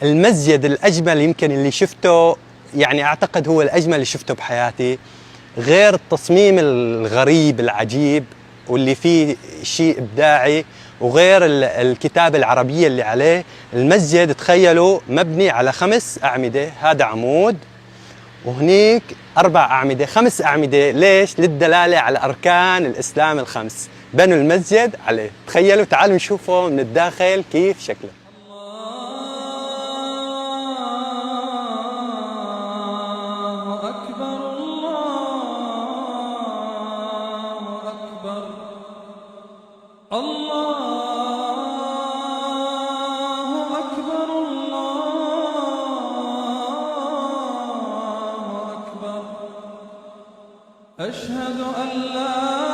المسجد الأجمل يمكن اللي شفته، يعني أعتقد هو الأجمل اللي شفته بحياتي، غير التصميم الغريب العجيب واللي فيه شيء إبداعي، وغير الكتابة العربية اللي عليه. المسجد تخيلوا مبني على 5 أعمدة، هذا عمود وهنيك 4 أعمدة، 5 أعمدة. ليش؟ للدلالة على أركان الإسلام ال5 بنوا المسجد عليه. تخيلوا، تعالوا نشوفه من الداخل كيف شكله. أشهد أن لا